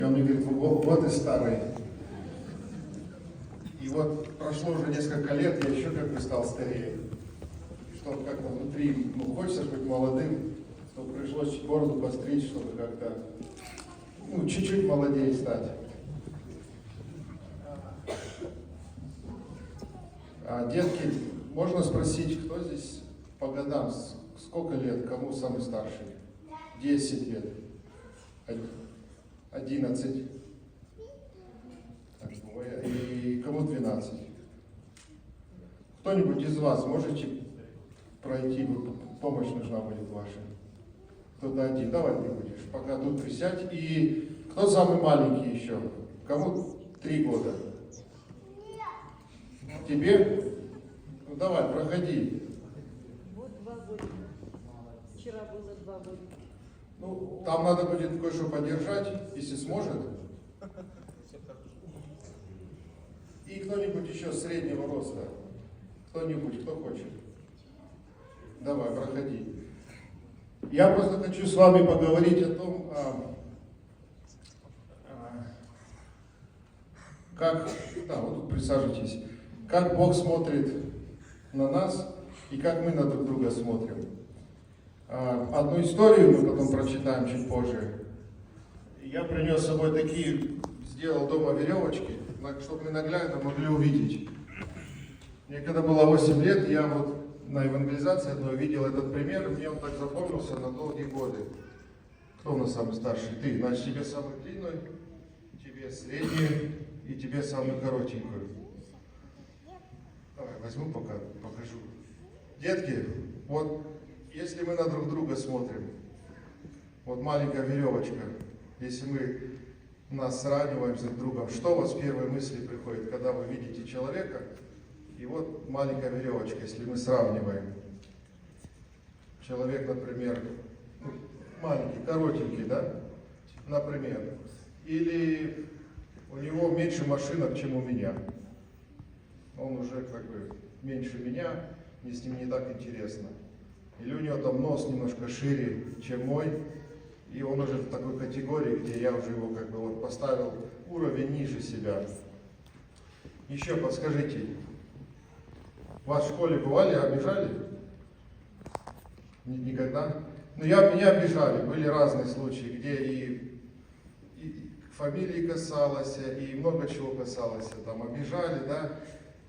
Он мне говорит, вот и старый. И вот прошло уже несколько лет, я еще как бы стал старее. Что как-то внутри, хочется быть молодым, чтобы пришлось бороду постричь, чтобы как-то, чуть-чуть молодее стать. Детки, можно спросить, кто здесь по годам, сколько лет, кому самый старший? 10 лет. 11. И кому 12. Кто-нибудь из вас можете пройти, помощь нужна будет ваша. Кто-то один, давай ты будешь, пока тут присядь. И кто самый маленький еще? Кому 3 года? Тебе? Ну давай, проходи. Вот 2 года. Вчера было 2 года. Там надо будет кое-что подержать, если сможет. И кто-нибудь еще среднего роста. Кто-нибудь, кто хочет. Давай, проходи. Я просто хочу с вами поговорить о том, как, вот тут присаживайтесь, как Бог смотрит на нас и как мы на друг друга смотрим. Одну историю мы потом прочитаем чуть позже. Я принес с собой такие, сделал дома веревочки, чтобы мы наглядно могли увидеть. Мне когда было 8 лет, я вот на евангелизации одной видел этот пример, и мне он так запомнился на долгие годы. Кто у нас самый старший? Ты. Значит, тебе самый длинный, тебе средний и тебе самую коротенькую. Давай, возьму пока, покажу. Детки, вот если мы на друг друга смотрим, вот маленькая веревочка, если мы нас сравниваем с друг другом, что у вас первые мысли приходят, когда вы видите человека, и вот маленькая веревочка, если мы сравниваем. Человек, например, маленький, коротенький, да, например, или у него меньше машинок, чем у меня. Он уже как бы меньше меня, мне с ним не так интересно. Или у него там нос немножко шире, чем мой, и он уже в такой категории, где я уже его как бы вот поставил уровень ниже себя. Еще подскажите, вас в школе бывали, обижали? Никогда? Меня обижали, были разные случаи, где и фамилии касалось, и много чего касалось. Там обижали, да?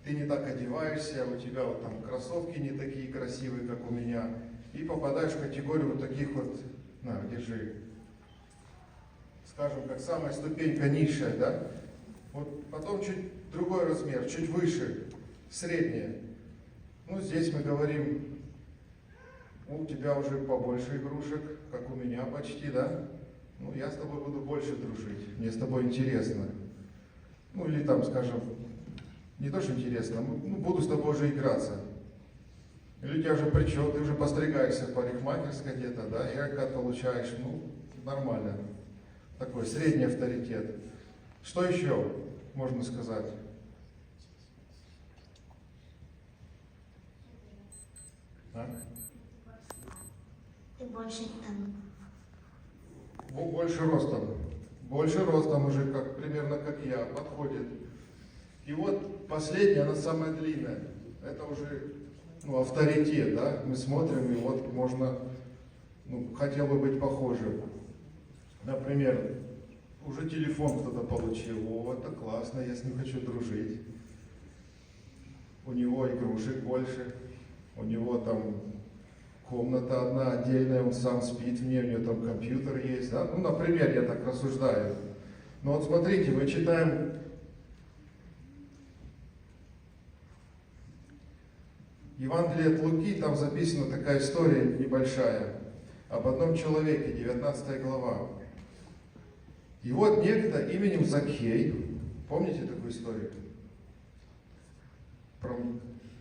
Ты не так одеваешься, у тебя вот там кроссовки не такие красивые, как у меня. И попадаешь в категорию вот таких вот, на, держи. Скажем, как самая ступенька низшая, да? Вот потом чуть другой размер, чуть выше, средняя. Здесь мы говорим, у тебя уже побольше игрушек, как у меня почти, да? Я с тобой буду больше дружить, мне с тобой интересно. Или там, скажем, не то, что интересно, буду с тобой уже играться. Или у тебя уже причем, ты уже постригаешься в парикмахерской где-то, да, и как получаешь, нормально. Такой средний авторитет. Что еще можно сказать? Ты больше там. Больше ростом. Больше ростом уже, примерно как я, подходит. И вот последняя, она самая длинная. Это уже авторитет, да? Мы смотрим, и вот можно, хотел бы быть похожим. Например, уже телефон кто-то получил. Это классно, я с ним хочу дружить. У него игрушек больше. У него там комната одна отдельная, он сам спит в ней, у него там компьютер есть. Да? Например, я так рассуждаю. Но вот смотрите, мы читаем Евангелие от Луки, там записана такая история небольшая об одном человеке, 19 глава. И вот некто именем Закхей, помните такую историю? Про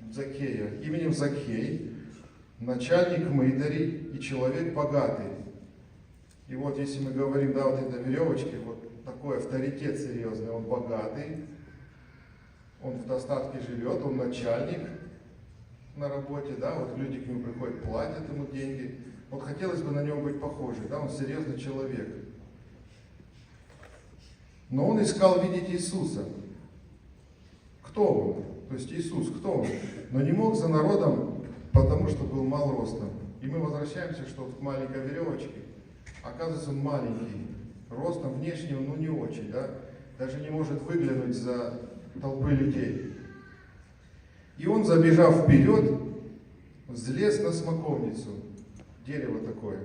Закхея. Именем Закхей, начальник мытарей и человек богатый. И вот если мы говорим, да, вот этой веревочке, вот такой авторитет серьезный, он богатый, он в достатке живет, он начальник на работе, да, вот люди к нему приходят, платят ему деньги. Вот хотелось бы на него быть похожим, да, он серьезный человек. Но он искал видеть Иисуса. Кто он? То есть Иисус, кто он? Но не мог за народом, потому что был мал ростом. И мы возвращаемся, что к маленькой веревочке. Оказывается, он маленький. Ростом внешне он не очень, да? Даже не может выглянуть за толпы людей. И он, забежав вперед, взлез на смоковницу, дерево такое,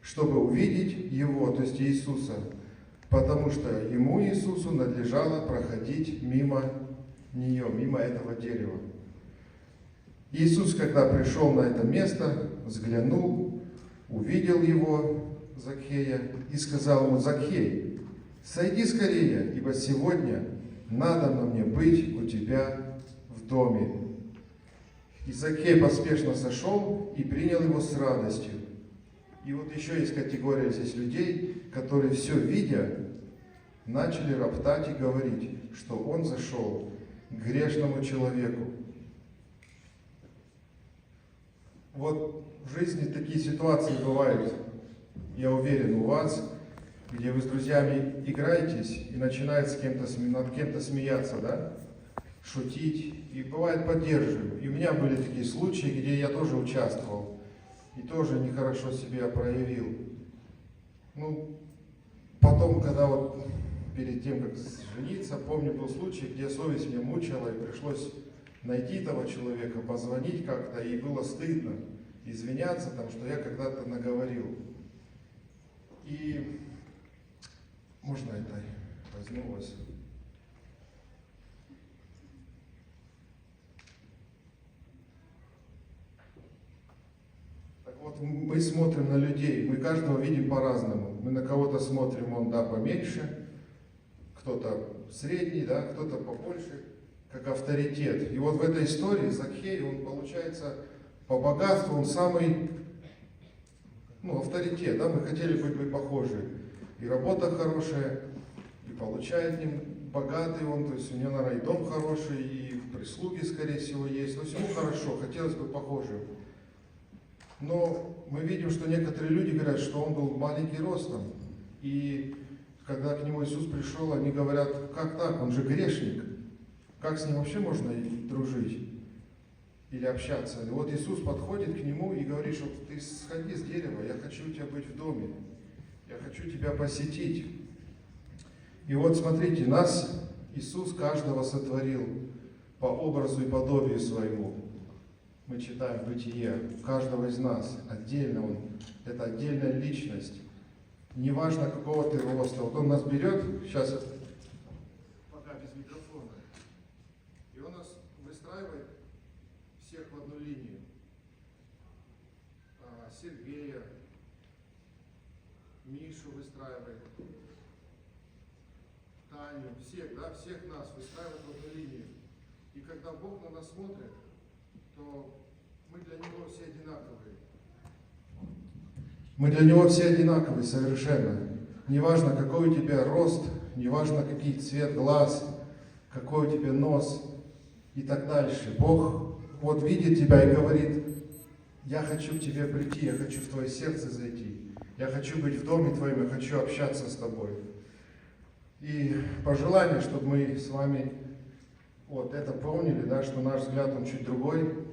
чтобы увидеть его, то есть Иисуса, потому что ему, Иисусу, надлежало проходить мимо нее, мимо этого дерева. Иисус, когда пришел на это место, взглянул, увидел его, Закхея, и сказал ему: «Закхей, сойди скорее, ибо сегодня надо мне быть у тебя в доме». И Закхей поспешно сошел и принял его с радостью. И вот еще есть категория здесь людей, которые, все видя, начали роптать и говорить, что он зашел к грешному человеку. Вот в жизни такие ситуации бывают, я уверен, у вас, где вы с друзьями играетесь и начинает над кем-то смеяться, да? Шутить, и бывает поддерживаем. И у меня были такие случаи, где я тоже участвовал, и тоже нехорошо себя проявил. Ну, потом, когда вот перед тем, как жениться, помню, был случай, где совесть меня мучила, и пришлось найти этого человека, позвонить как-то, и было стыдно извиняться, там, что я когда-то наговорил. И можно это возьму вас. Так вот, мы смотрим на людей, мы каждого видим по-разному. Мы на кого-то смотрим, он, да, поменьше, кто-то средний, да, кто-то побольше, как авторитет. И вот в этой истории Закхей, он получается по богатству, он самый, авторитет, да, мы хотели быть похожи. И работа хорошая, и получает ним богатый он, то есть у него, наверное, и дом хороший, и прислуги, скорее всего, есть. То есть ему хорошо, хотелось бы похожим. Но мы видим, что некоторые люди говорят, что он был маленький ростом. И когда к нему Иисус пришел, они говорят: как так, он же грешник. Как с ним вообще можно дружить или общаться? И вот Иисус подходит к нему и говорит, что ты сходи с дерева, я хочу у тебя быть в доме, я хочу тебя посетить. И вот смотрите, нас Иисус каждого сотворил по образу и подобию своему. Мы читаем Бытие, каждого из нас отдельно он, это отдельная личность. Неважно, какого ты роста. Вот он нас берет, сейчас пока без микрофона, и он нас выстраивает всех в одну линию. Сергея, Мишу выстраивает, Таню, всех, да, всех нас выстраивает в одну линию. И когда Бог на нас смотрит, то мы для Него все одинаковые. Мы для Него все одинаковые совершенно. Неважно, какой у тебя рост, неважно, какой цвет глаз, какой у тебя нос и так дальше. Бог вот видит тебя и говорит: я хочу к тебе прийти, я хочу в твое сердце зайти, я хочу быть в доме твоем, я хочу общаться с тобой. И пожелание, чтобы мы с вами вот это помнили, да, что наш взгляд, он чуть другой.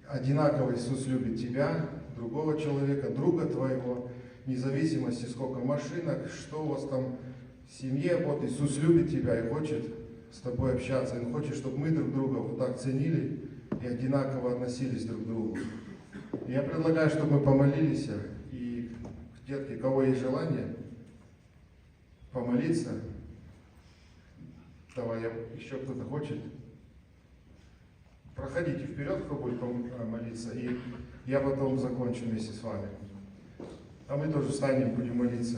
Одинаково Иисус любит тебя, другого человека, друга твоего, вне зависимости, сколько машинок, что у вас там в семье. Вот Иисус любит тебя и хочет с тобой общаться. Он хочет, чтобы мы друг друга вот так ценили и одинаково относились друг к другу. И я предлагаю, чтобы мы помолились, и, детки, у кого есть желание помолиться, давай, еще кто-то хочет. Проходите вперед, кто будет молиться, и я потом закончу вместе с вами. А мы тоже встанем, будем молиться.